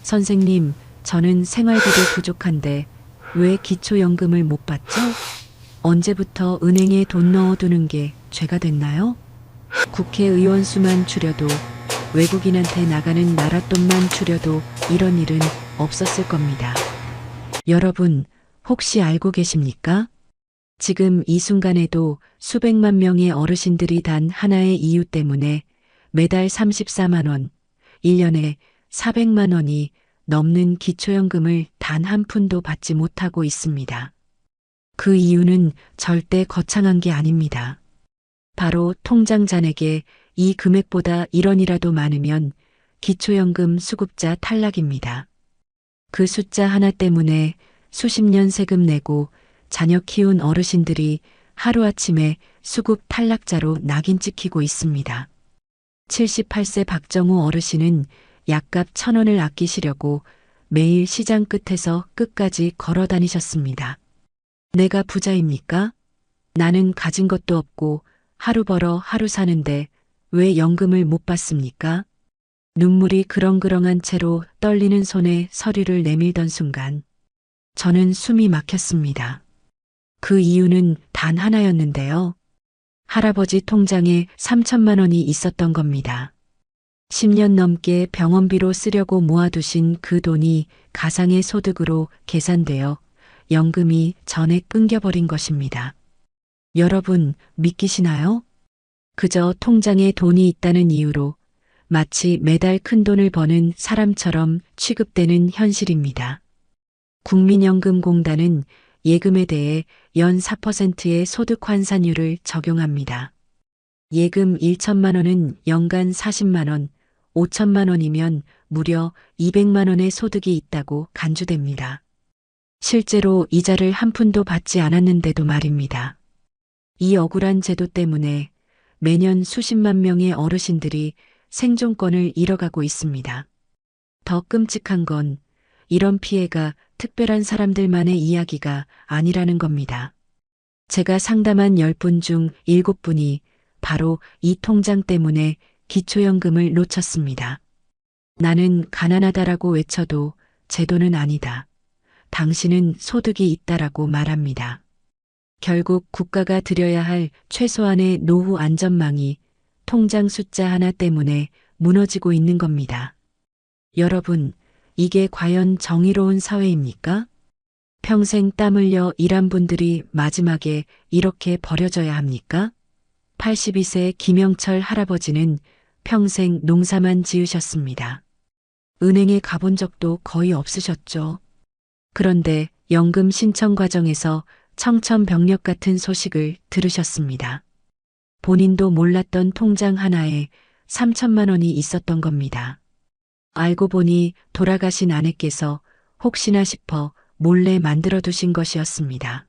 선생님, 저는 생활비도 부족한데 왜 기초연금을 못 받죠? 언제부터 은행에 돈 넣어두는 게 죄가 됐나요? 국회의원 수만 줄여도 외국인한테 나가는 나랏돈만 줄여도 이런 일은 없었을 겁니다. 여러분, 혹시 알고 계십니까? 지금 이 순간에도 수백만 명의 어르신들이 단 하나의 이유 때문에 매달 34만 원, 1년에 400만 원이 넘는 기초연금을 단 한 푼도 받지 못하고 있습니다. 그 이유는 절대 거창한 게 아닙니다. 바로 통장 잔액에 이 금액보다 1원이라도 많으면 기초연금 수급자 탈락입니다. 그 숫자 하나 때문에 수십 년 세금 내고 자녀 키운 어르신들이 하루아침에 수급 탈락자로 낙인 찍히고 있습니다. 78세 박정우 어르신은 약값 1,000원을 아끼시려고 매일 시장 끝에서 끝까지 걸어 다니셨습니다. 내가 부자입니까? 나는 가진 것도 없고 하루 벌어 하루 사는데 왜 연금을 못 받습니까? 눈물이 그렁그렁한 채로 떨리는 손에 서류를 내밀던 순간 저는 숨이 막혔습니다. 그 이유는 단 하나였는데요. 할아버지 통장에 3천만 원이 있었던 겁니다. 10년 넘게 병원비로 쓰려고 모아두신 그 돈이 가상의 소득으로 계산되어 연금이 전에 끊겨버린 것입니다. 여러분, 믿기시나요? 그저 통장에 돈이 있다는 이유로 마치 매달 큰 돈을 버는 사람처럼 취급되는 현실입니다. 국민연금공단은 예금에 대해 연 4%의 소득 환산율을 적용합니다. 예금 1천만 원은 연간 40만 원, 5천만 원이면 무려 200만 원의 소득이 있다고 간주됩니다. 실제로 이자를 한 푼도 받지 않았는데도 말입니다. 이 억울한 제도 때문에 매년 수십만 명의 어르신들이 생존권을 잃어가고 있습니다. 더 끔찍한 건 이런 피해가 특별한 사람들만의 이야기가 아니라는 겁니다. 제가 상담한 10분 중 7분이 바로 이 통장 때문에 기초연금을 놓쳤습니다. 나는 가난하다라고 외쳐도 제도는 아니다. 당신은 소득이 있다라고 말합니다. 결국 국가가 들여야 할 최소한의 노후 안전망이 통장 숫자 하나 때문에 무너지고 있는 겁니다. 여러분, 이게 과연 정의로운 사회입니까? 평생 땀 흘려 일한 분들이 마지막에 이렇게 버려져야 합니까? 82세 김영철 할아버지는 평생 농사만 지으셨습니다. 은행에 가본 적도 거의 없으셨죠. 그런데 연금 신청 과정에서 청천벽력 같은 소식을 들으셨습니다. 본인도 몰랐던 통장 하나에 3천만 원이 있었던 겁니다. 알고 보니 돌아가신 아내께서 혹시나 싶어 몰래 만들어 두신 것이었습니다.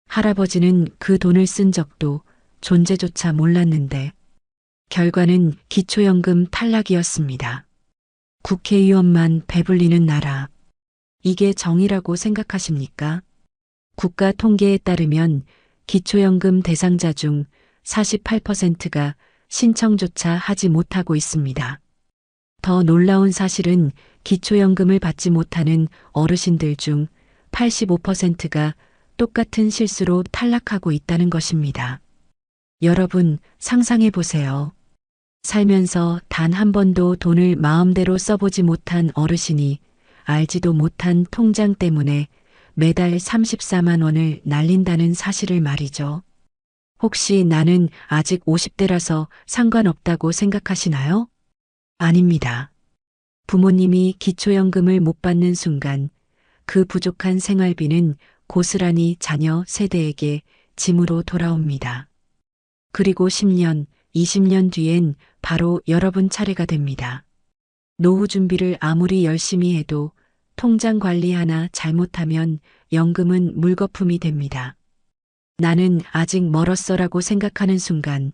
할아버지는 그 돈을 쓴 적도 존재조차 몰랐는데 결과는 기초연금 탈락이었습니다. 국회의원만 배불리는 나라. 이게 정의라고 생각하십니까? 국가 통계에 따르면 기초연금 대상자 중 48%가 신청조차 하지 못하고 있습니다. 더 놀라운 사실은 기초연금을 받지 못하는 어르신들 중 85%가 똑같은 실수로 탈락하고 있다는 것입니다. 여러분, 상상해 보세요. 살면서 단 한 번도 돈을 마음대로 써보지 못한 어르신이 알지도 못한 통장 때문에 매달 34만 원을 날린다는 사실을 말이죠. 혹시 나는 아직 50대라서 상관없다고 생각하시나요? 아닙니다. 부모님이 기초연금을 못 받는 순간 그 부족한 생활비는 고스란히 자녀 세대에게 짐으로 돌아옵니다. 그리고 10년, 20년 뒤엔 바로 여러분 차례가 됩니다. 노후 준비를 아무리 열심히 해도 통장 관리 하나 잘못하면 연금은 물거품이 됩니다. 나는 아직 멀었어라고 생각하는 순간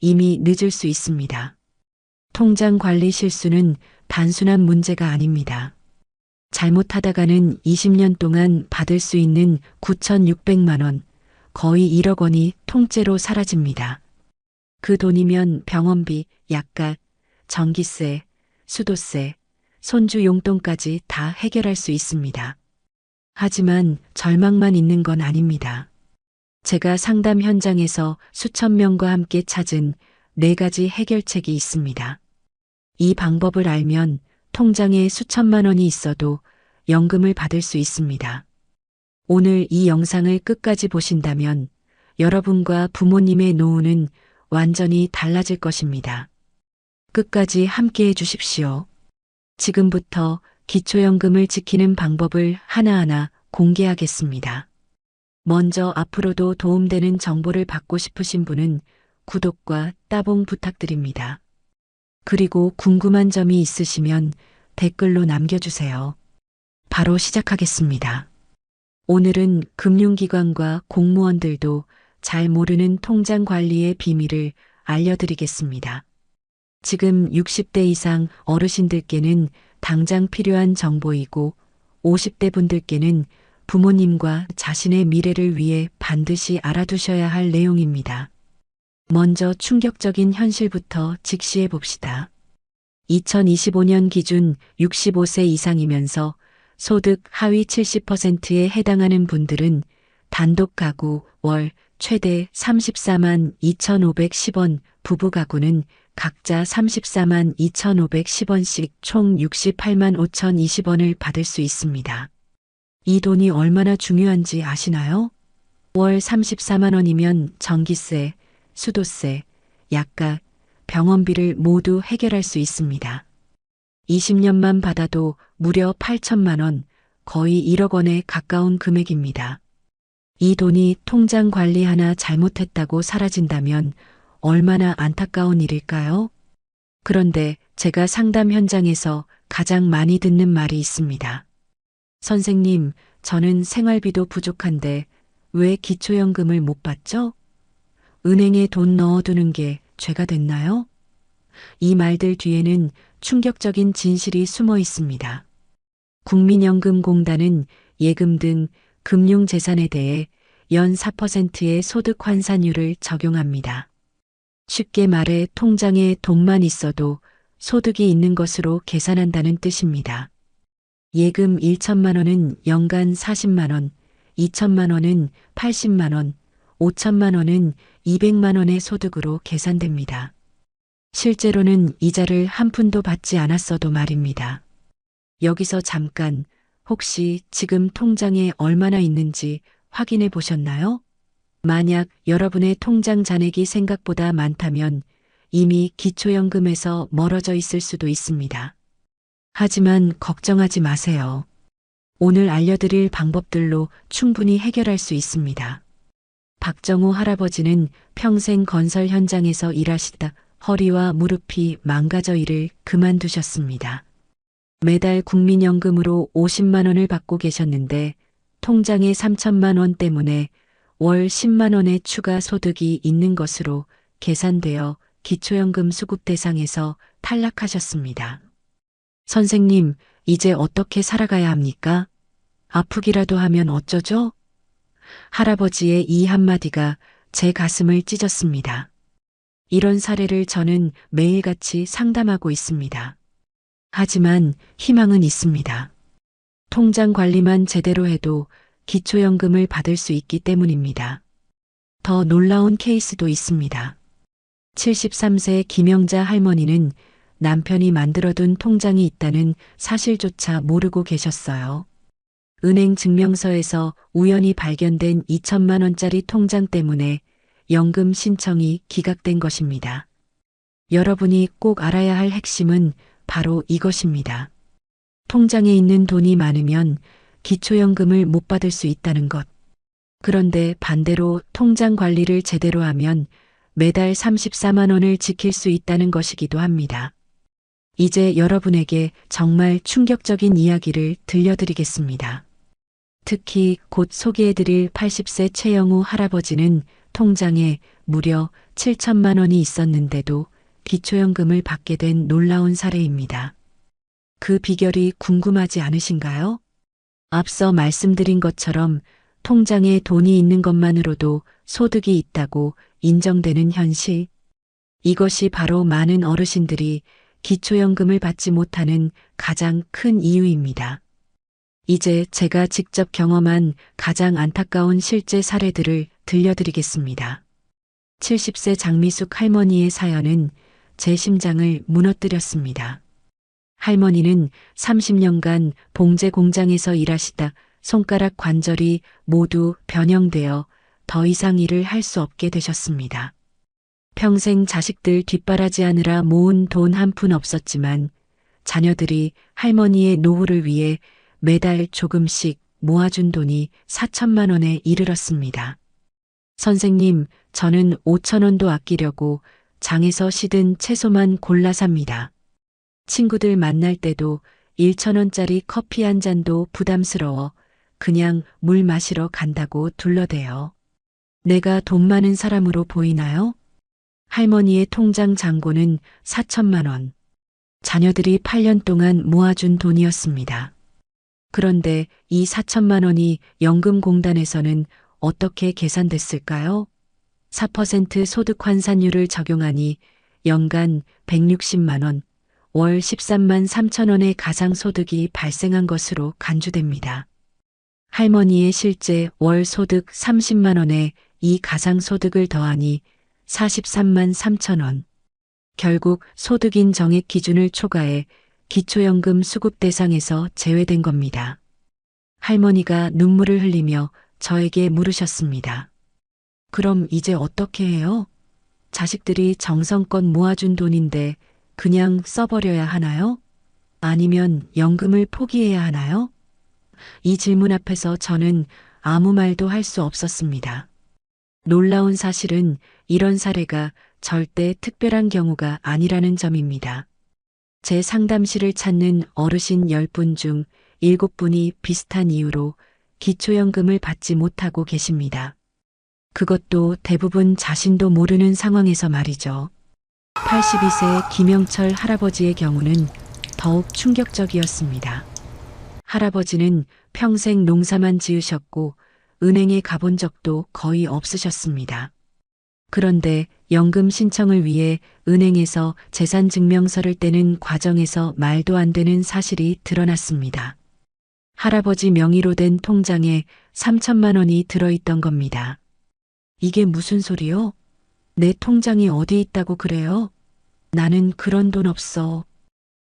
이미 늦을 수 있습니다. 통장 관리 실수는 단순한 문제가 아닙니다. 잘못하다가는 20년 동안 받을 수 있는 9,600만 원, 거의 1억 원이 통째로 사라집니다. 그 돈이면 병원비, 약값, 전기세, 수도세, 손주 용돈까지 다 해결할 수 있습니다. 하지만 절망만 있는 건 아닙니다. 제가 상담 현장에서 수천 명과 함께 찾은 4가지 해결책이 있습니다. 이 방법을 알면 통장에 수천만 원이 있어도 연금을 받을 수 있습니다. 오늘 이 영상을 끝까지 보신다면 여러분과 부모님의 노후는 완전히 달라질 것입니다. 끝까지 함께 해주십시오. 지금부터 기초연금을 지키는 방법을 하나하나 공개하겠습니다. 먼저 앞으로도 도움되는 정보를 받고 싶으신 분은 구독과 따봉 부탁드립니다. 그리고 궁금한 점이 있으시면 댓글로 남겨주세요. 바로 시작하겠습니다. 오늘은 금융기관과 공무원들도 잘 모르는 통장 관리의 비밀을 알려드리겠습니다. 지금 60대 이상 어르신들께는 당장 필요한 정보이고 50대 분들께는 부모님과 자신의 미래를 위해 반드시 알아두셔야 할 내용입니다. 먼저 충격적인 현실부터 직시해 봅시다. 2025년 기준 65세 이상이면서 소득 하위 70%에 해당하는 분들은 단독 가구 월 최대 34만 2,510원, 부부 가구는 각자 34만 2,510원씩 총 68만 5,020원을 받을 수 있습니다. 이 돈이 얼마나 중요한지 아시나요? 월 34만 원이면 전기세, 수도세, 약값, 병원비를 모두 해결할 수 있습니다. 20년만 받아도 무려 8천만 원, 거의 1억 원에 가까운 금액입니다. 이 돈이 통장 관리 하나 잘못했다고 사라진다면 얼마나 안타까운 일일까요? 그런데 제가 상담 현장에서 가장 많이 듣는 말이 있습니다. 선생님, 저는 생활비도 부족한데 왜 기초연금을 못 받죠? 은행에 돈 넣어두는 게 죄가 됐나요? 이 말들 뒤에는 충격적인 진실이 숨어 있습니다. 국민연금공단은 예금 등 금융재산에 대해 연 4%의 소득 환산율을 적용합니다. 쉽게 말해 통장에 돈만 있어도 소득이 있는 것으로 계산한다는 뜻입니다. 예금 1천만 원은 연간 40만 원, 2천만 원은 80만 원, 5천만 원은 200만 원의 소득으로 계산됩니다. 실제로는 이자를 한 푼도 받지 않았어도 말입니다. 여기서 잠깐 혹시 지금 통장에 얼마나 있는지 확인해 보셨나요? 만약 여러분의 통장 잔액이 생각보다 많다면 이미 기초연금에서 멀어져 있을 수도 있습니다. 하지만 걱정하지 마세요. 오늘 알려드릴 방법들로 충분히 해결할 수 있습니다. 박정호 할아버지는 평생 건설 현장에서 일하시다 허리와 무릎이 망가져 일을 그만두셨습니다. 매달 국민연금으로 50만 원을 받고 계셨는데 통장에 3천만 원 때문에 월 10만 원의 추가 소득이 있는 것으로 계산되어 기초연금 수급 대상에서 탈락하셨습니다. 선생님, 이제 어떻게 살아가야 합니까? 아프기라도 하면 어쩌죠? 할아버지의 이 한마디가 제 가슴을 찢었습니다. 이런 사례를 저는 매일같이 상담하고 있습니다. 하지만 희망은 있습니다. 통장 관리만 제대로 해도 기초연금을 받을 수 있기 때문입니다. 더 놀라운 케이스도 있습니다. 73세 김영자 할머니는 남편이 만들어둔 통장이 있다는 사실조차 모르고 계셨어요. 은행 증명서에서 우연히 발견된 2천만 원짜리 통장 때문에 연금 신청이 기각된 것입니다. 여러분이 꼭 알아야 할 핵심은 바로 이것입니다. 통장에 있는 돈이 많으면 기초연금을 못 받을 수 있다는 것. 그런데 반대로 통장 관리를 제대로 하면 매달 34만 원을 지킬 수 있다는 것이기도 합니다. 이제 여러분에게 정말 충격적인 이야기를 들려드리겠습니다. 특히 곧 소개해드릴 80세 최영우 할아버지는 통장에 무려 7천만 원이 있었는데도 기초연금을 받게 된 놀라운 사례입니다. 그 비결이 궁금하지 않으신가요? 앞서 말씀드린 것처럼 통장에 돈이 있는 것만으로도 소득이 있다고 인정되는 현실. 이것이 바로 많은 어르신들이 기초연금을 받지 못하는 가장 큰 이유입니다. 이제 제가 직접 경험한 가장 안타까운 실제 사례들을 들려드리겠습니다. 70세 장미숙 할머니의 사연은 제 심장을 무너뜨렸습니다. 할머니는 30년간 봉제 공장에서 일하시다 손가락 관절이 모두 변형되어 더 이상 일을 할 수 없게 되셨습니다. 평생 자식들 뒷바라지하느라 모은 돈 한 푼 없었지만 자녀들이 할머니의 노후를 위해 매달 조금씩 모아준 돈이 4천만 원에 이르렀습니다. 선생님, 저는 5천 원도 아끼려고 장에서 시든 채소만 골라 삽니다. 친구들 만날 때도 1천 원짜리 커피 한 잔도 부담스러워 그냥 물 마시러 간다고 둘러대요. 내가 돈 많은 사람으로 보이나요? 할머니의 통장 잔고는 4천만 원. 자녀들이 8년 동안 모아준 돈이었습니다. 그런데 이 4천만 원이 연금공단에서는 어떻게 계산됐을까요? 4% 소득 환산율을 적용하니 연간 160만 원, 월 13만 3천 원의 가상소득이 발생한 것으로 간주됩니다. 할머니의 실제 월 소득 30만 원에 이 가상소득을 더하니 43만 3천 원. 결국 소득인 정액 기준을 초과해 기초연금 수급 대상에서 제외된 겁니다. 할머니가 눈물을 흘리며 저에게 물으셨습니다. 그럼 이제 어떻게 해요? 자식들이 정성껏 모아준 돈인데 그냥 써버려야 하나요? 아니면 연금을 포기해야 하나요? 이 질문 앞에서 저는 아무 말도 할 수 없었습니다. 놀라운 사실은 이런 사례가 절대 특별한 경우가 아니라는 점입니다. 제 상담실을 찾는 어르신 10분 중 7분이 비슷한 이유로 기초연금을 받지 못하고 계십니다. 그것도 대부분 자신도 모르는 상황에서 말이죠. 82세 김영철 할아버지의 경우는 더욱 충격적이었습니다. 할아버지는 평생 농사만 지으셨고 은행에 가본 적도 거의 없으셨습니다. 그런데 연금 신청을 위해 은행에서 재산증명서를 떼는 과정에서 말도 안 되는 사실이 드러났습니다. 할아버지 명의로 된 통장에 3천만 원이 들어있던 겁니다. 이게 무슨 소리요? 내 통장이 어디 있다고 그래요? 나는 그런 돈 없어.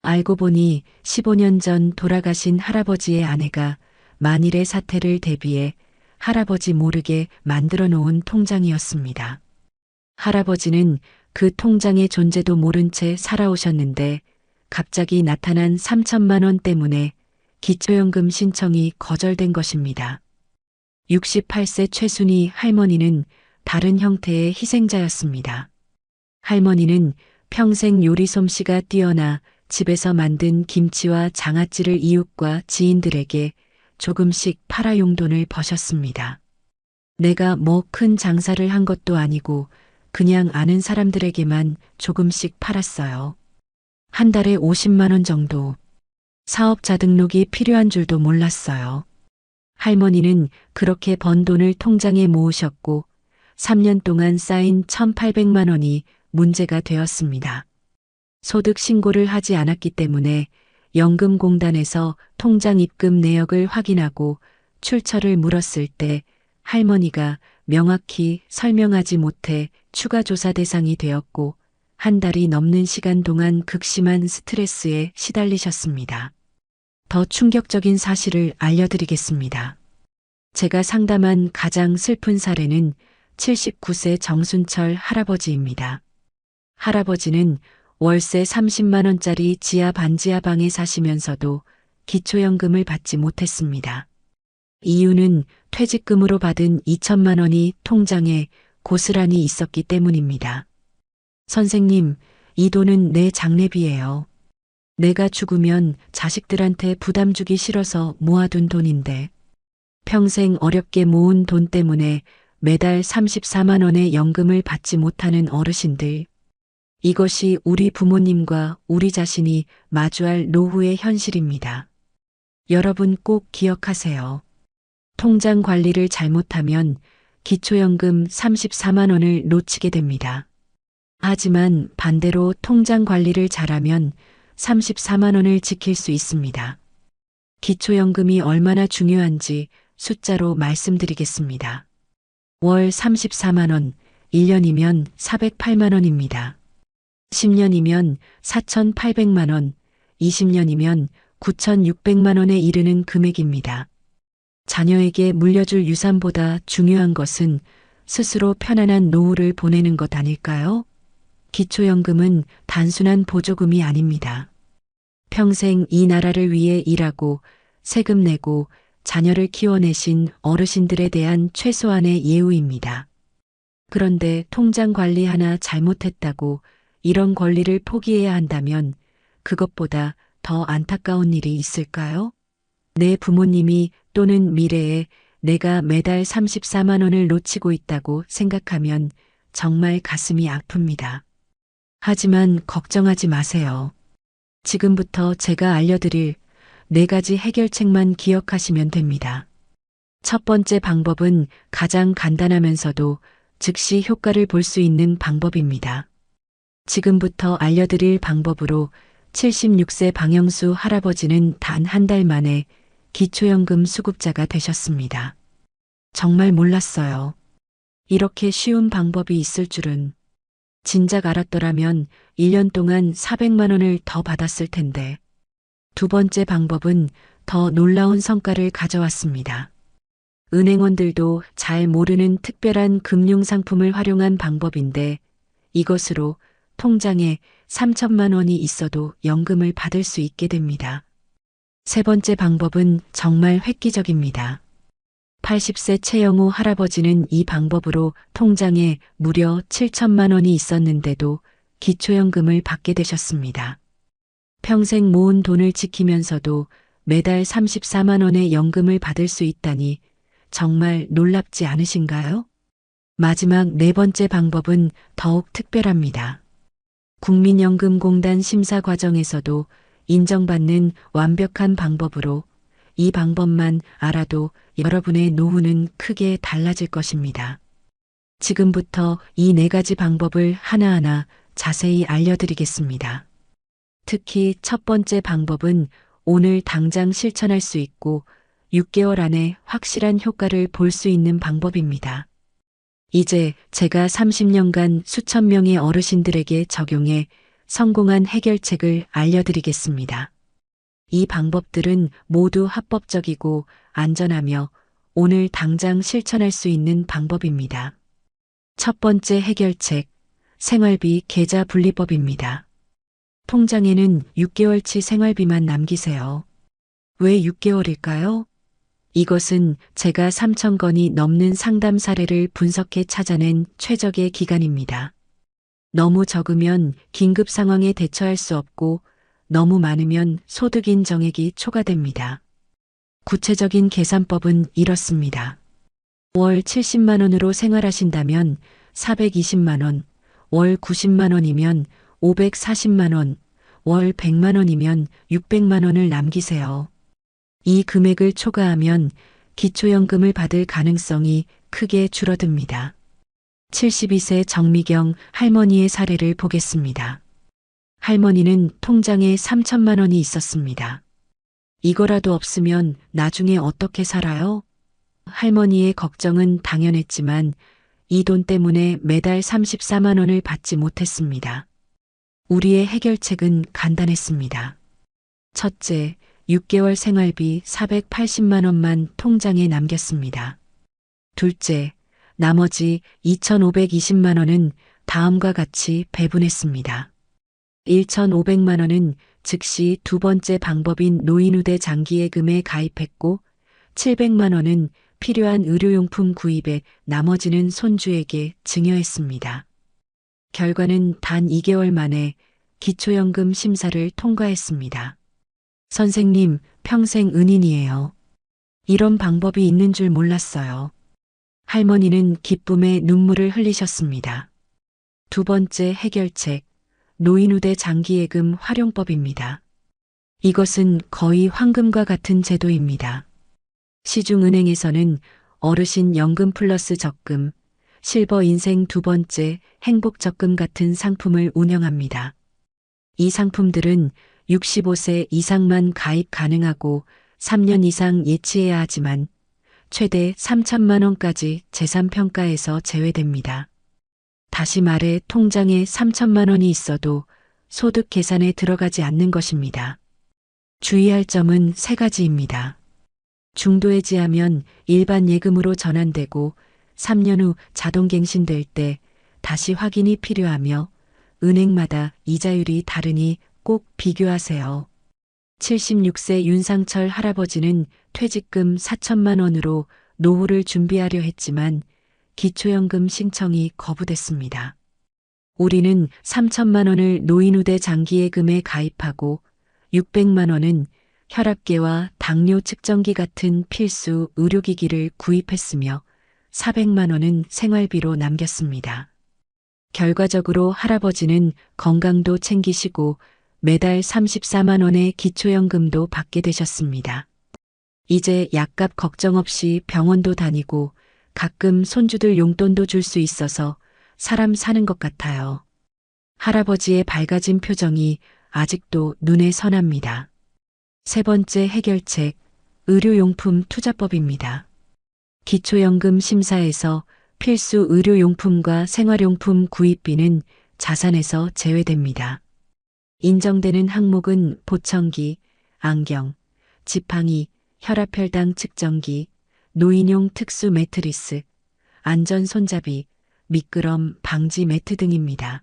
알고 보니 15년 전 돌아가신 할아버지의 아내가 만일의 사태를 대비해 할아버지 모르게 만들어 놓은 통장이었습니다. 할아버지는 그 통장의 존재도 모른 채 살아오셨는데 갑자기 나타난 3천만 원 때문에 기초연금 신청이 거절된 것입니다. 68세 최순희 할머니는 다른 형태의 희생자였습니다. 할머니는 평생 요리 솜씨가 뛰어나 집에서 만든 김치와 장아찌를 이웃과 지인들에게 조금씩 팔아 용돈을 버셨습니다. 내가 뭐 큰 장사를 한 것도 아니고 그냥 아는 사람들에게만 조금씩 팔았어요. 한 달에 50만 원 정도. 사업자 등록이 필요한 줄도 몰랐어요. 할머니는 그렇게 번 돈을 통장에 모으셨고 3년 동안 쌓인 1,800만 원이 문제가 되었습니다. 소득 신고를 하지 않았기 때문에 연금공단에서 통장 입금 내역을 확인하고 출처를 물었을 때 할머니가 명확히 설명하지 못해 추가 조사 대상이 되었고 한 달이 넘는 시간 동안 극심한 스트레스에 시달리셨습니다. 더 충격적인 사실을 알려드리겠습니다. 제가 상담한 가장 슬픈 사례는 79세 정순철 할아버지입니다. 할아버지는 월세 30만 원짜리 지하 반지하 방에 사시면서도 기초연금을 받지 못했습니다. 이유는 퇴직금으로 받은 2천만 원이 통장에 고스란히 있었기 때문입니다. 선생님, 이 돈은 내 장례비예요. 내가 죽으면 자식들한테 부담 주기 싫어서 모아둔 돈인데 평생 어렵게 모은 돈 때문에 매달 34만 원의 연금을 받지 못하는 어르신들. 이것이 우리 부모님과 우리 자신이 마주할 노후의 현실입니다. 여러분 꼭 기억하세요. 통장 관리를 잘못하면 기초연금 34만 원을 놓치게 됩니다. 하지만 반대로 통장 관리를 잘하면 34만 원을 지킬 수 있습니다. 기초연금이 얼마나 중요한지 숫자로 말씀드리겠습니다. 월 34만 원, 1년이면 408만 원입니다. 10년이면 4,800만 원, 20년이면 9,600만 원에 이르는 금액입니다. 자녀에게 물려줄 유산보다 중요한 것은 스스로 편안한 노후를 보내는 것 아닐까요? 기초연금은 단순한 보조금이 아닙니다. 평생 이 나라를 위해 일하고 세금 내고 자녀를 키워내신 어르신들에 대한 최소한의 예우입니다. 그런데 통장 관리 하나 잘못했다고 이런 권리를 포기해야 한다면 그것보다 더 안타까운 일이 있을까요? 내 부모님이 또는 미래에 내가 매달 34만 원을 놓치고 있다고 생각하면 정말 가슴이 아픕니다. 하지만 걱정하지 마세요. 지금부터 제가 알려드릴 4가지 해결책만 기억하시면 됩니다. 첫 번째 방법은 가장 간단하면서도 즉시 효과를 볼 수 있는 방법입니다. 지금부터 알려드릴 방법으로 76세 방영수 할아버지는 단 한 달 만에 기초연금 수급자가 되셨습니다. 정말 몰랐어요. 이렇게 쉬운 방법이 있을 줄은. 진작 알았더라면 1년 동안 400만 원을 더 받았을 텐데. 두 번째 방법은 더 놀라운 성과를 가져왔습니다. 은행원들도 잘 모르는 특별한 금융상품을 활용한 방법인데 이것으로 통장에 3천만 원이 있어도 연금을 받을 수 있게 됩니다. 세 번째 방법은 정말 획기적입니다. 80세 최영호 할아버지는 이 방법으로 통장에 무려 7천만 원이 있었는데도 기초연금을 받게 되셨습니다. 평생 모은 돈을 지키면서도 매달 34만 원의 연금을 받을 수 있다니 정말 놀랍지 않으신가요? 마지막 4번째 방법은 더욱 특별합니다. 국민연금공단 심사 과정에서도 인정받는 완벽한 방법으로 이 방법만 알아도 여러분의 노후는 크게 달라질 것입니다. 지금부터 이 4가지 방법을 하나하나 자세히 알려드리겠습니다. 특히 첫 번째 방법은 오늘 당장 실천할 수 있고 6개월 안에 확실한 효과를 볼 수 있는 방법입니다. 이제 제가 30년간 수천 명의 어르신들에게 적용해 성공한 해결책을 알려드리겠습니다. 이 방법들은 모두 합법적이고 안전하며 오늘 당장 실천할 수 있는 방법입니다. 첫 번째 해결책, 생활비 계좌 분리법입니다. 통장에는 6개월치 생활비만 남기세요. 왜 6개월일까요? 이것은 제가 3천 건이 넘는 상담 사례를 분석해 찾아낸 최적의 기간입니다. 너무 적으면 긴급 상황에 대처할 수 없고 너무 많으면 소득 인정액이 초과됩니다. 구체적인 계산법은 이렇습니다. 월 70만 원으로 생활하신다면 420만 원, 월 90만 원이면 540만 원, 월 100만 원이면 600만 원을 남기세요. 이 금액을 초과하면 기초연금을 받을 가능성이 크게 줄어듭니다. 72세 정미경 할머니의 사례를 보겠습니다. 할머니는 통장에 3천만 원이 있었습니다. 이거라도 없으면 나중에 어떻게 살아요? 할머니의 걱정은 당연했지만 이 돈 때문에 매달 34만 원을 받지 못했습니다. 우리의 해결책은 간단했습니다. 첫째, 6개월 생활비 480만 원만 통장에 남겼습니다. 둘째, 나머지 2,520만 원은 다음과 같이 배분했습니다. 1,500만 원은 즉시 두 번째 방법인 노인우대 장기예금에 가입했고 700만 원은 필요한 의료용품 구입에 나머지는 손주에게 증여했습니다. 결과는 단 2개월 만에 기초연금 심사를 통과했습니다. 선생님, 평생 은인이에요. 이런 방법이 있는 줄 몰랐어요. 할머니는 기쁨의 눈물을 흘리셨습니다. 두 번째 해결책, 노인우대 장기예금 활용법입니다. 이것은 거의 황금과 같은 제도입니다. 시중은행에서는 어르신 연금 플러스 적금, 실버 인생 두 번째 행복 적금 같은 상품을 운영합니다. 이 상품들은 65세 이상만 가입 가능하고 3년 이상 예치해야 하지만 최대 3천만 원까지 재산평가에서 제외됩니다. 다시 말해 통장에 3천만 원이 있어도 소득 계산에 들어가지 않는 것입니다. 주의할 점은 세 가지입니다. 중도해지하면 일반 예금으로 전환되고 3년 후 자동갱신될 때 다시 확인이 필요하며 은행마다 이자율이 다르니 꼭 비교하세요. 76세 윤상철 할아버지는 퇴직금 4천만 원으로 노후를 준비하려 했지만 기초연금 신청이 거부됐습니다. 우리는 3천만 원을 노인우대 장기예금에 가입하고 600만 원은 혈압계와 당뇨 측정기 같은 필수 의료기기를 구입했으며 400만 원은 생활비로 남겼습니다. 결과적으로 할아버지는 건강도 챙기시고 매달 34만 원의 기초연금도 받게 되셨습니다. 이제 약값 걱정 없이 병원도 다니고 가끔 손주들 용돈도 줄 수 있어서 사람 사는 것 같아요. 할아버지의 밝아진 표정이 아직도 눈에 선합니다. 세 번째 해결책, 의료용품 투자법입니다. 기초연금 심사에서 필수 의료용품과 생활용품 구입비는 자산에서 제외됩니다. 인정되는 항목은 보청기, 안경, 지팡이, 혈압혈당 측정기, 노인용 특수 매트리스, 안전 손잡이, 미끄럼 방지 매트 등입니다.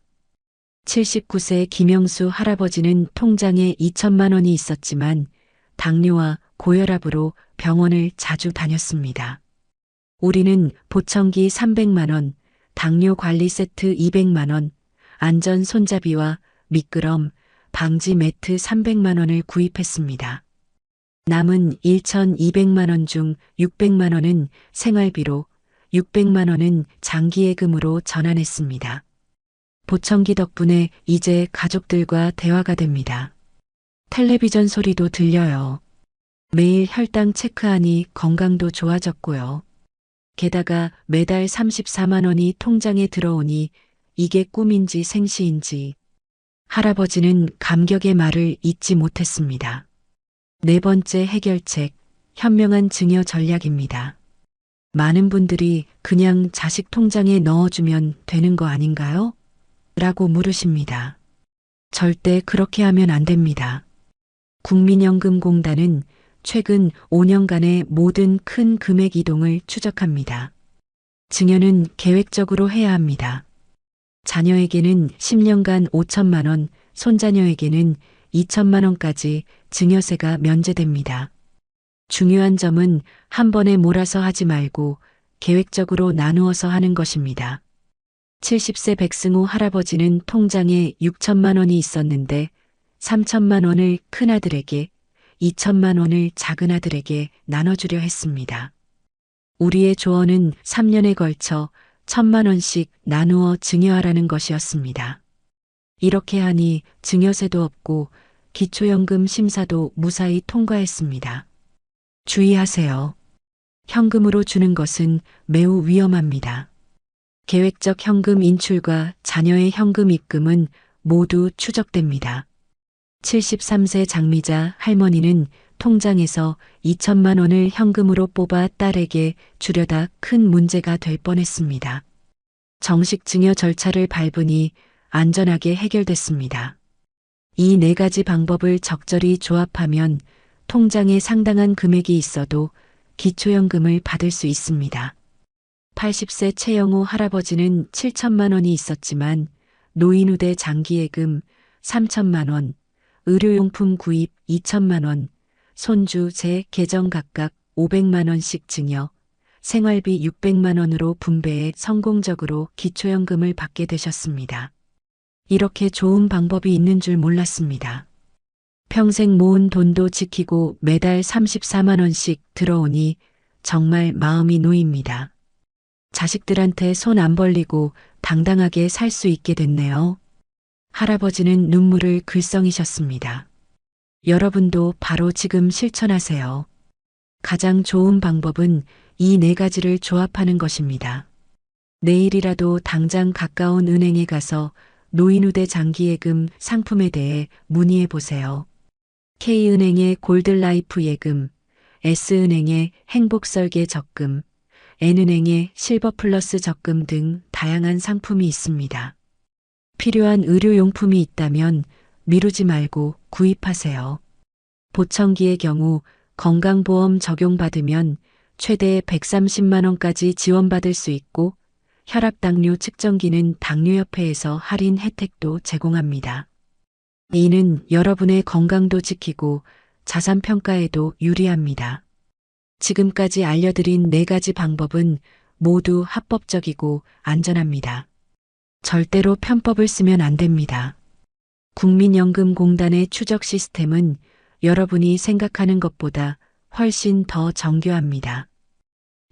79세 김영수 할아버지는 통장에 2천만 원이 있었지만 당뇨와 고혈압으로 병원을 자주 다녔습니다. 우리는 보청기 300만 원, 당뇨 관리 세트 200만 원, 안전 손잡이와 미끄럼 방지 매트 300만 원을 구입했습니다. 남은 1,200만 원 중 600만 원은 생활비로 600만 원은 장기예금으로 전환했습니다. 보청기 덕분에 이제 가족들과 대화가 됩니다. 텔레비전 소리도 들려요. 매일 혈당 체크하니 건강도 좋아졌고요. 게다가 매달 34만 원이 통장에 들어오니 이게 꿈인지 생시인지 할아버지는 감격의 말을 잊지 못했습니다. 네 번째 해결책, 현명한 증여 전략입니다. 많은 분들이 그냥 자식 통장에 넣어주면 되는 거 아닌가요? 라고 물으십니다. 절대 그렇게 하면 안 됩니다. 국민연금공단은 최근 5년간의 모든 큰 금액 이동을 추적합니다. 증여는 계획적으로 해야 합니다. 자녀에게는 10년간 5천만 원, 손자녀에게는 2천만 원까지 증여세가 면제됩니다. 중요한 점은 한 번에 몰아서 하지 말고 계획적으로 나누어서 하는 것입니다. 70세 백승호 할아버지는 통장에 6천만 원이 있었는데 3천만 원을 큰아들에게 2천만 원을 작은아들에게 나눠주려 했습니다. 우리의 조언은 3년에 걸쳐 1,000만 원씩 나누어 증여하라는 것이었습니다. 이렇게 하니 증여세도 없고 기초연금 심사도 무사히 통과했습니다. 주의하세요. 현금으로 주는 것은 매우 위험합니다. 계획적 현금 인출과 자녀의 현금 입금은 모두 추적됩니다. 73세 장미자 할머니는 통장에서 2천만 원을 현금으로 뽑아 딸에게 주려다 큰 문제가 될 뻔했습니다. 정식 증여 절차를 밟으니 안전하게 해결됐습니다. 이 네 가지 방법을 적절히 조합하면 통장에 상당한 금액이 있어도 기초연금을 받을 수 있습니다. 80세 최영호 할아버지는 7천만 원이 있었지만 노인우대 장기예금 3천만 원, 의료용품 구입 2천만 원, 손주 제 계정 각각 500만 원씩 증여, 생활비 600만 원으로 분배해 성공적으로 기초연금을 받게 되셨습니다. 이렇게 좋은 방법이 있는 줄 몰랐습니다. 평생 모은 돈도 지키고 매달 34만 원씩 들어오니 정말 마음이 놓입니다. 자식들한테 손 안 벌리고 당당하게 살 수 있게 됐네요. 할아버지는 눈물을 글썽이셨습니다. 여러분도 바로 지금 실천하세요. 가장 좋은 방법은 이 네 가지를 조합하는 것입니다. 내일이라도 당장 가까운 은행에 가서 노인우대 장기예금 상품에 대해 문의해 보세요. K은행의 골드라이프 예금, S은행의 행복설계 적금, N은행의 실버플러스 적금 등 다양한 상품이 있습니다. 필요한 의료용품이 있다면 미루지 말고 구입하세요. 보청기의 경우 건강보험 적용받으면 최대 130만 원까지 지원받을 수 있고 혈압당뇨 측정기는 당뇨협회에서 할인 혜택도 제공합니다. 이는 여러분의 건강도 지키고 자산 평가에도 유리합니다. 지금까지 알려드린 4가지 방법은 모두 합법적이고 안전합니다. 절대로 편법을 쓰면 안 됩니다. 국민연금공단의 추적 시스템은 여러분이 생각하는 것보다 훨씬 더 정교합니다.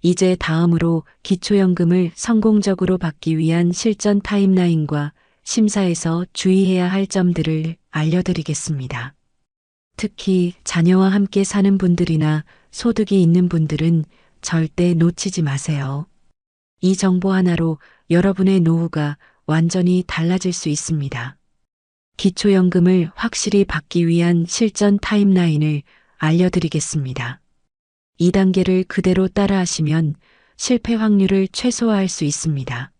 이제 다음으로 기초연금을 성공적으로 받기 위한 실전 타임라인과 심사에서 주의해야 할 점들을 알려드리겠습니다. 특히 자녀와 함께 사는 분들이나 소득이 있는 분들은 절대 놓치지 마세요. 이 정보 하나로 여러분의 노후가 완전히 달라질 수 있습니다. 기초연금을 확실히 받기 위한 실전 타임라인을 알려드리겠습니다. 2단계를 그대로 따라하시면 실패 확률을 최소화할 수 있습니다.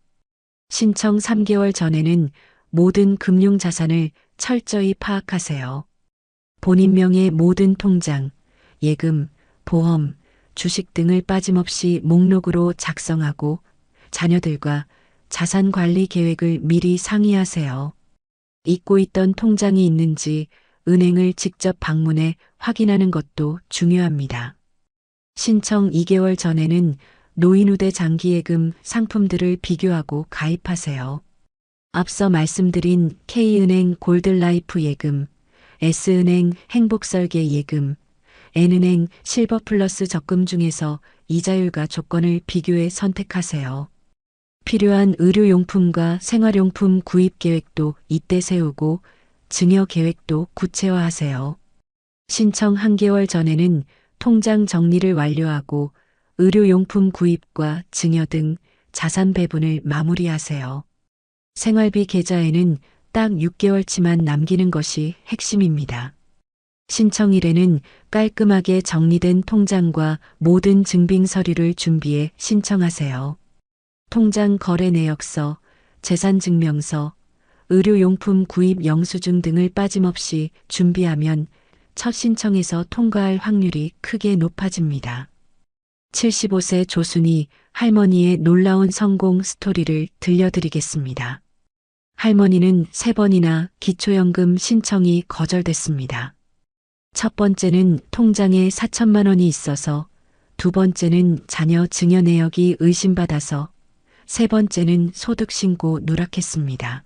신청 3개월 전에는 모든 금융자산을 철저히 파악하세요. 본인 명의 모든 통장, 예금, 보험, 주식 등을 빠짐없이 목록으로 작성하고 자녀들과 자산 관리 계획을 미리 상의하세요. 잊고 있던 통장이 있는지 은행을 직접 방문해 확인하는 것도 중요합니다. 신청 2개월 전에는 노인우대 장기예금 상품들을 비교하고 가입하세요. 앞서 말씀드린 K은행 골드라이프 예금, S은행 행복설계 예금, N은행 실버플러스 적금 중에서 이자율과 조건을 비교해 선택하세요. 필요한 의료용품과 생활용품 구입 계획도 이때 세우고 증여 계획도 구체화하세요. 신청 1개월 전에는 통장 정리를 완료하고 의료용품 구입과 증여 등 자산 배분을 마무리하세요. 생활비 계좌에는 딱 6개월치만 남기는 것이 핵심입니다. 신청일에는 깔끔하게 정리된 통장과 모든 증빙 서류를 준비해 신청하세요. 통장 거래 내역서, 재산증명서, 의료용품 구입 영수증 등을 빠짐없이 준비하면 첫 신청에서 통과할 확률이 크게 높아집니다. 75세 조순이 할머니의 놀라운 성공 스토리를 들려드리겠습니다. 할머니는 3번이나 기초연금 신청이 거절됐습니다. 첫 번째는 통장에 4천만 원이 있어서, 두 번째는 자녀 증여 내역이 의심받아서, 세 번째는 소득신고 누락했습니다.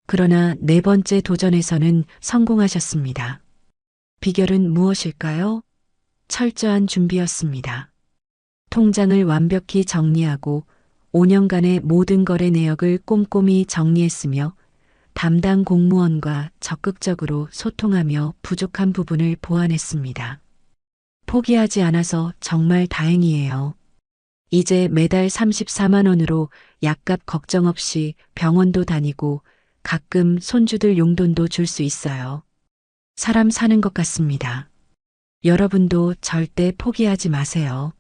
그러나 4번째 도전에서는 성공하셨습니다. 비결은 무엇일까요? 철저한 준비였습니다. 통장을 완벽히 정리하고 5년간의 모든 거래 내역을 꼼꼼히 정리했으며 담당 공무원과 적극적으로 소통하며 부족한 부분을 보완했습니다. 포기하지 않아서 정말 다행이에요. 이제 매달 34만 원으로 약값 걱정 없이 병원도 다니고 가끔 손주들 용돈도 줄 수 있어요. 사람 사는 것 같습니다. 여러분도 절대 포기하지 마세요.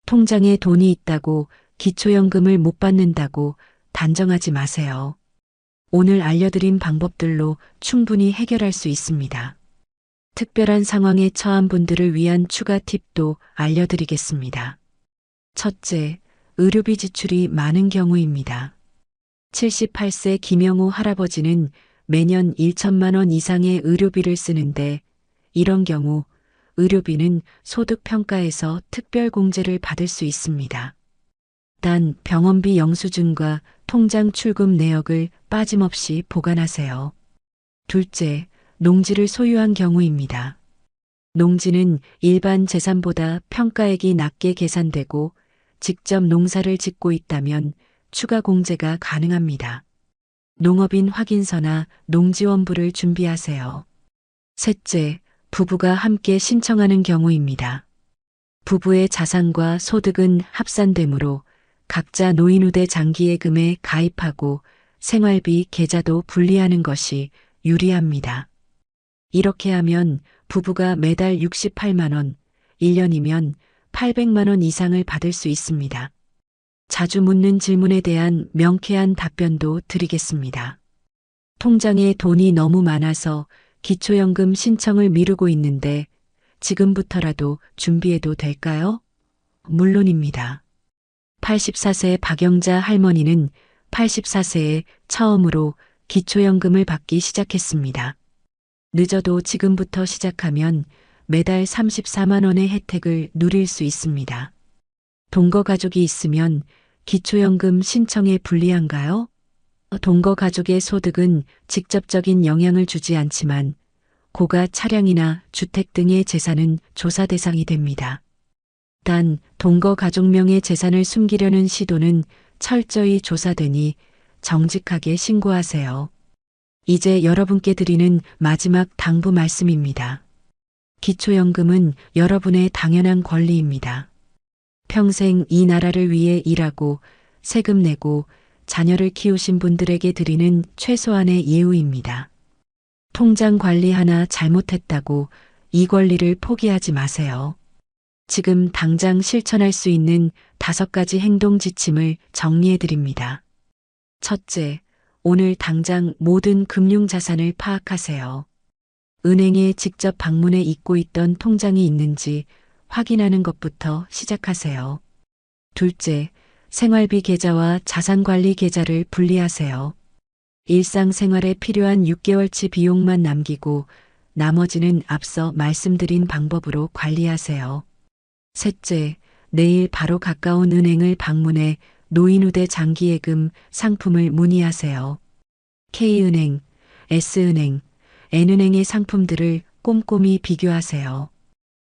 통장에 돈이 있다고 기초연금을 못 받는다고 단정하지 마세요. 오늘 알려드린 방법들로 충분히 해결할 수 있습니다. 특별한 상황에 처한 분들을 위한 추가 팁도 알려드리겠습니다. 첫째, 의료비 지출이 많은 경우입니다. 78세 김영우 할아버지는 매년 1천만 원 이상의 의료비를 쓰는데 이런 경우 의료비는 소득평가에서 특별공제를 받을 수 있습니다. 단 병원비 영수증과 통장 출금 내역을 빠짐없이 보관하세요. 둘째, 농지를 소유한 경우입니다. 농지는 일반 재산보다 평가액이 낮게 계산되고 직접 농사를 짓고 있다면 추가 공제가 가능합니다. 농업인 확인서나 농지원부를 준비하세요. 셋째, 부부가 함께 신청하는 경우입니다. 부부의 자산과 소득은 합산되므로 각자 노인우대 장기예금에 가입하고 생활비 계좌도 분리하는 것이 유리합니다. 이렇게 하면 부부가 매달 68만 원, 1년이면 800만 원 이상을 받을 수 있습니다. 자주 묻는 질문에 대한 명쾌한 답변도 드리겠습니다. 통장에 돈이 너무 많아서 기초연금 신청을 미루고 있는데 지금부터라도 준비해도 될까요? 물론입니다. 84세 박영자 할머니는 84세에 처음으로 기초연금을 받기 시작했습니다. 늦어도 지금부터 시작하면 매달 34만 원의 혜택을 누릴 수 있습니다. 동거 가족이 있으면 기초연금 신청에 불리한가요? 동거 가족의 소득은 직접적인 영향을 주지 않지만 고가 차량이나 주택 등의 재산은 조사 대상이 됩니다. 단 동거 가족명의 재산을 숨기려는 시도는 철저히 조사되니 정직하게 신고하세요. 이제 여러분께 드리는 마지막 당부 말씀입니다. 기초연금은 여러분의 당연한 권리입니다. 평생 이 나라를 위해 일하고 세금 내고 자녀를 키우신 분들에게 드리는 최소한의 예우입니다. 통장 관리 하나 잘못했다고 이 권리를 포기하지 마세요. 지금 당장 실천할 수 있는 5가지 행동 지침을 정리해 드립니다. 첫째, 오늘 당장 모든 금융자산을 파악하세요. 은행에 직접 방문해 잊고 있던 통장이 있는지 확인하는 것부터 시작하세요. 둘째, 생활비 계좌와 자산관리 계좌를 분리하세요. 일상생활에 필요한 6개월치 비용만 남기고 나머지는 앞서 말씀드린 방법으로 관리하세요. 셋째, 내일 바로 가까운 은행을 방문해 노인우대 장기예금 상품을 문의하세요. K은행, S은행, N은행의 상품들을 꼼꼼히 비교하세요.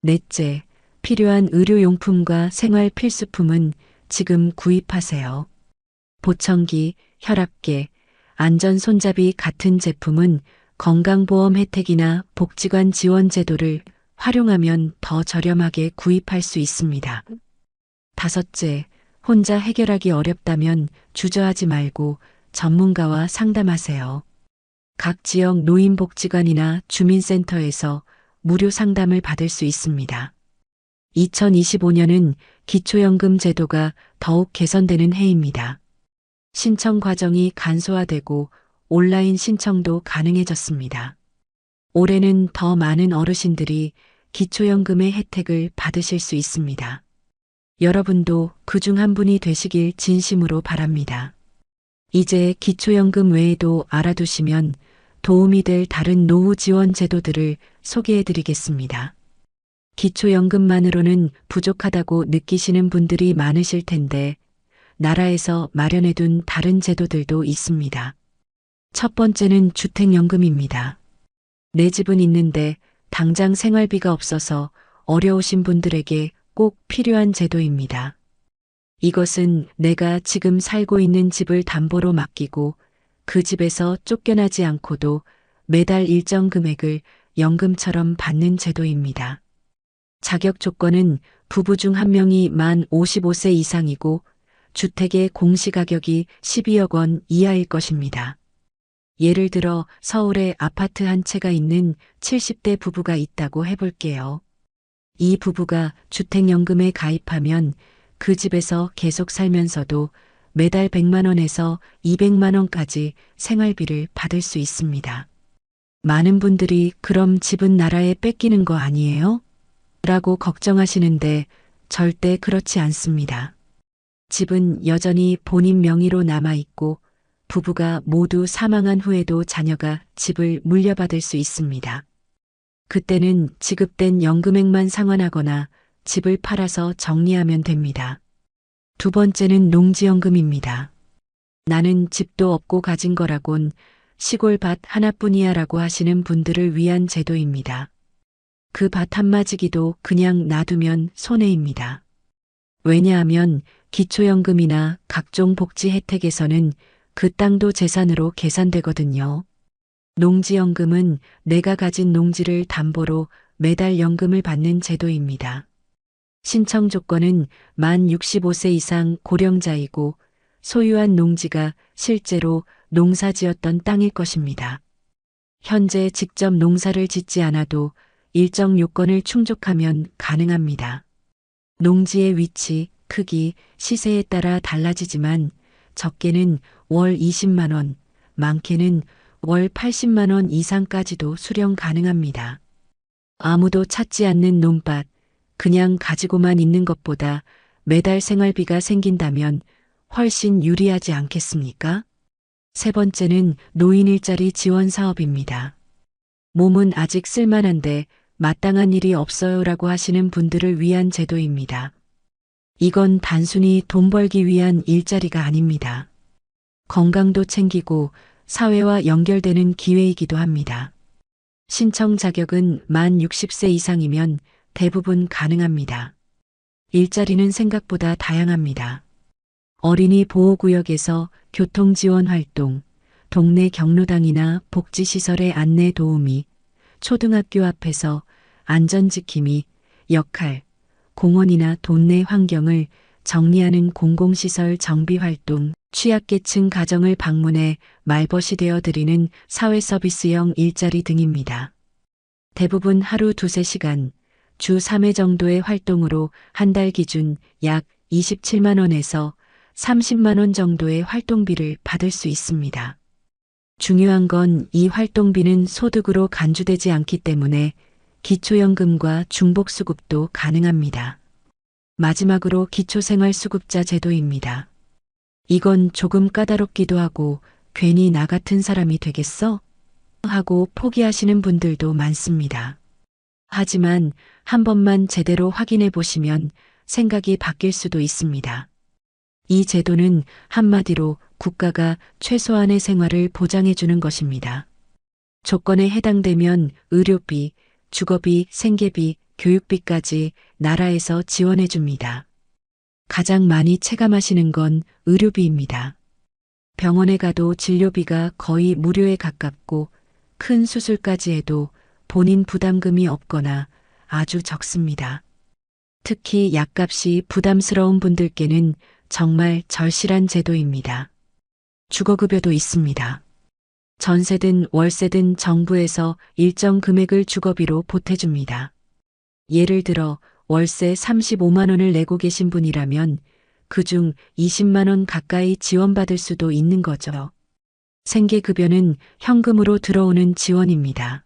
넷째, 필요한 의료용품과 생활 필수품은 지금 구입하세요. 보청기, 혈압계, 안전손잡이 같은 제품은 건강보험 혜택이나 복지관 지원 제도를 활용하면 더 저렴하게 구입할 수 있습니다. 다섯째, 혼자 해결하기 어렵다면 주저하지 말고 전문가와 상담하세요. 각 지역 노인복지관이나 주민센터에서 무료 상담을 받을 수 있습니다. 2025년은 기초연금 제도가 더욱 개선되는 해입니다. 신청 과정이 간소화되고 온라인 신청도 가능해졌습니다. 올해는 더 많은 어르신들이 기초연금의 혜택을 받으실 수 있습니다. 여러분도 그중 한 분이 되시길 진심으로 바랍니다. 이제 기초연금 외에도 알아두시면 도움이 될 다른 노후 지원 제도들을 소개해 드리겠습니다. 기초연금만으로는 부족하다고 느끼시는 분들이 많으실 텐데 나라에서 마련해둔 다른 제도들도 있습니다. 첫 번째는 주택연금입니다. 내 집은 있는데 당장 생활비가 없어서 어려우신 분들에게 꼭 필요한 제도입니다. 이것은 내가 지금 살고 있는 집을 담보로 맡기고 그 집에서 쫓겨나지 않고도 매달 일정 금액을 연금처럼 받는 제도입니다. 자격 조건은 부부 중 한 명이 만 55세 이상이고 주택의 공시가격이 12억 원 이하일 것입니다. 예를 들어 서울에 아파트 한 채가 있는 70대 부부가 있다고 해볼게요. 이 부부가 주택연금에 가입하면 그 집에서 계속 살면서도 매달 100만 원에서 200만 원까지 생활비를 받을 수 있습니다. 많은 분들이 그럼 집은 나라에 뺏기는 거 아니에요? 라고 걱정하시는데 절대 그렇지 않습니다. 집은 여전히 본인 명의로 남아있고 부부가 모두 사망한 후에도 자녀가 집을 물려받을 수 있습니다. 그때는 지급된 연금액만 상환하거나 집을 팔아서 정리하면 됩니다. 두 번째는 농지연금입니다. 나는 집도 없고 가진 거라곤 시골 밭 하나뿐이야 라고 하시는 분들을 위한 제도입니다. 그 밭 한마지기도 그냥 놔두면 손해입니다. 왜냐하면 기초연금이나 각종 복지 혜택에서는 그 땅도 재산으로 계산되거든요. 농지연금은 내가 가진 농지를 담보로 매달 연금을 받는 제도입니다. 신청 조건은 만 65세 이상 고령자이고 소유한 농지가 실제로 농사지었던 땅일 것입니다. 현재 직접 농사를 짓지 않아도 일정 요건을 충족하면 가능합니다. 농지의 위치, 크기, 시세에 따라 달라지지만 적게는 월 20만 원, 많게는 월 80만 원 이상까지도 수령 가능합니다. 아무도 찾지 않는 논밭, 그냥 가지고만 있는 것보다 매달 생활비가 생긴다면 훨씬 유리하지 않겠습니까? 세 번째는 노인 일자리 지원 사업입니다. 몸은 아직 쓸만한데 마땅한 일이 없어요라고 하시는 분들을 위한 제도입니다. 이건 단순히 돈 벌기 위한 일자리가 아닙니다. 건강도 챙기고 사회와 연결되는 기회이기도 합니다. 신청 자격은 만 60세 이상이면 대부분 가능합니다. 일자리는 생각보다 다양합니다. 어린이 보호구역에서 교통지원 활동, 동네 경로당이나 복지시설의 안내 도우미, 초등학교 앞에서 안전지킴이, 역할, 공원이나 동네 환경을 정리하는 공공시설 정비 활동, 취약계층 가정을 방문해 말벗이 되어 드리는 사회서비스형 일자리 등입니다. 대부분 하루 2~3시간, 주 3회 정도의 활동으로 한 달 기준 약 27만 원에서 30만 원 정도의 활동비를 받을 수 있습니다. 중요한 건 이 활동비는 소득으로 간주되지 않기 때문에 기초연금과 중복수급도 가능합니다. 마지막으로 기초생활수급자 제도입니다. 이건 조금 까다롭기도 하고 괜히 나 같은 사람이 되겠어? 하고 포기하시는 분들도 많습니다. 하지만 한 번만 제대로 확인해 보시면 생각이 바뀔 수도 있습니다. 이 제도는 한마디로 국가가 최소한의 생활을 보장해 주는 것입니다. 조건에 해당되면 의료비, 주거비, 생계비, 교육비까지 나라에서 지원해 줍니다. 가장 많이 체감하시는 건 의료비입니다. 병원에 가도 진료비가 거의 무료에 가깝고 큰 수술까지 해도 본인 부담금이 없거나 아주 적습니다. 특히 약값이 부담스러운 분들께는 정말 절실한 제도입니다. 주거급여도 있습니다. 전세든 월세든 정부에서 일정 금액을 주거비로 보태줍니다. 예를 들어 월세 35만 원을 내고 계신 분이라면 그중 20만 원 가까이 지원받을 수도 있는 거죠. 생계급여는 현금으로 들어오는 지원입니다.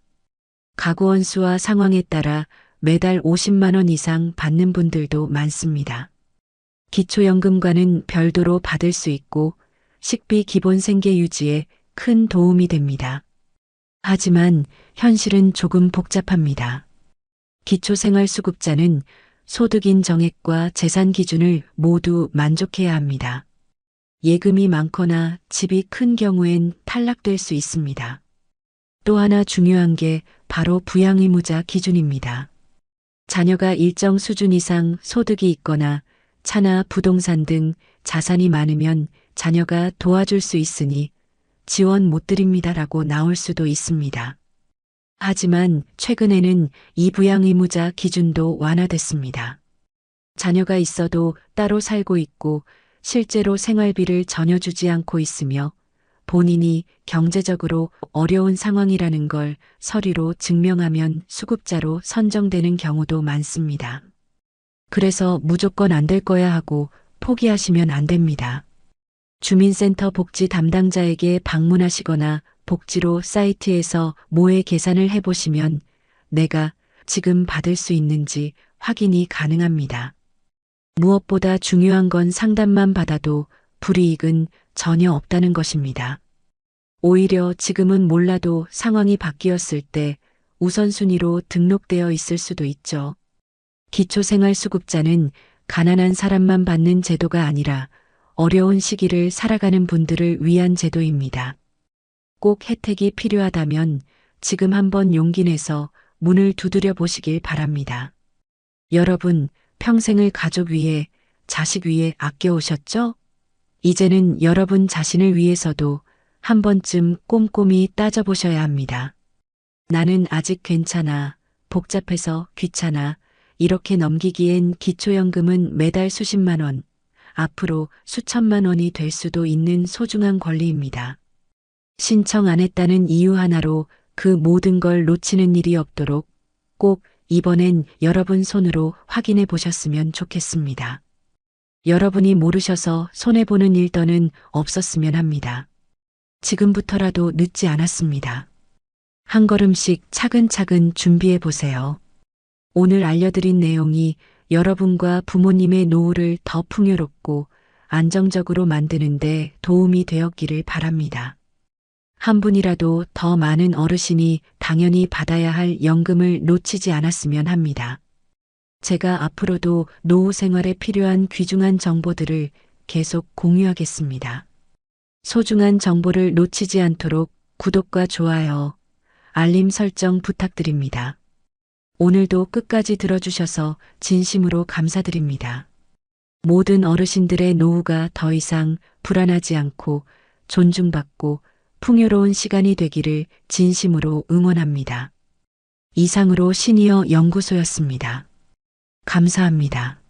가구 원수와 상황에 따라 매달 50만 원 이상 받는 분들도 많습니다. 기초연금과는 별도로 받을 수 있고 식비 기본 생계 유지에 큰 도움이 됩니다. 하지만 현실은 조금 복잡합니다. 기초생활수급자는 소득인 정액과 재산 기준을 모두 만족해야 합니다. 예금이 많거나 집이 큰 경우엔 탈락될 수 있습니다. 또 하나 중요한 게 바로 부양의무자 기준입니다. 자녀가 일정 수준 이상 소득이 있거나 차나 부동산 등 자산이 많으면 자녀가 도와줄 수 있으니 지원 못 드립니다라고 나올 수도 있습니다. 하지만 최근에는 이 부양의무자 기준도 완화됐습니다. 자녀가 있어도 따로 살고 있고 실제로 생활비를 전혀 주지 않고 있으며 본인이 경제적으로 어려운 상황이라는 걸 서류로 증명하면 수급자로 선정되는 경우도 많습니다. 그래서 무조건 안 될 거야 하고 포기하시면 안 됩니다. 주민센터 복지 담당자에게 방문하시거나 복지로 사이트에서 모의 계산을 해보시면 내가 지금 받을 수 있는지 확인이 가능합니다. 무엇보다 중요한 건 상담만 받아도 불이익은 전혀 없다는 것입니다. 오히려 지금은 몰라도 상황이 바뀌었을 때 우선순위로 등록되어 있을 수도 있죠. 기초생활수급자는 가난한 사람만 받는 제도가 아니라 어려운 시기를 살아가는 분들을 위한 제도입니다. 꼭 혜택이 필요하다면 지금 한번 용기 내서 문을 두드려 보시길 바랍니다. 여러분, 평생을 가족 위해, 자식 위해 아껴오셨죠? 이제는 여러분 자신을 위해서도 한 번쯤 꼼꼼히 따져보셔야 합니다. 나는 아직 괜찮아, 복잡해서 귀찮아, 이렇게 넘기기엔 기초연금은 매달 수십만 원, 앞으로 수천만 원이 될 수도 있는 소중한 권리입니다. 신청 안 했다는 이유 하나로 그 모든 걸 놓치는 일이 없도록 꼭 이번엔 여러분 손으로 확인해 보셨으면 좋겠습니다. 여러분이 모르셔서 손해보는 일 더는 없었으면 합니다. 지금부터라도 늦지 않았습니다. 한 걸음씩 차근차근 준비해 보세요. 오늘 알려드린 내용이 여러분과 부모님의 노후를 더 풍요롭고 안정적으로 만드는데 도움이 되었기를 바랍니다. 한 분이라도 더 많은 어르신이 당연히 받아야 할 연금을 놓치지 않았으면 합니다. 제가 앞으로도 노후 생활에 필요한 귀중한 정보들을 계속 공유하겠습니다. 소중한 정보를 놓치지 않도록 구독과 좋아요, 알림 설정 부탁드립니다. 오늘도 끝까지 들어주셔서 진심으로 감사드립니다. 모든 어르신들의 노후가 더 이상 불안하지 않고 존중받고 풍요로운 시간이 되기를 진심으로 응원합니다. 이상으로 시니어 연구소였습니다. 감사합니다.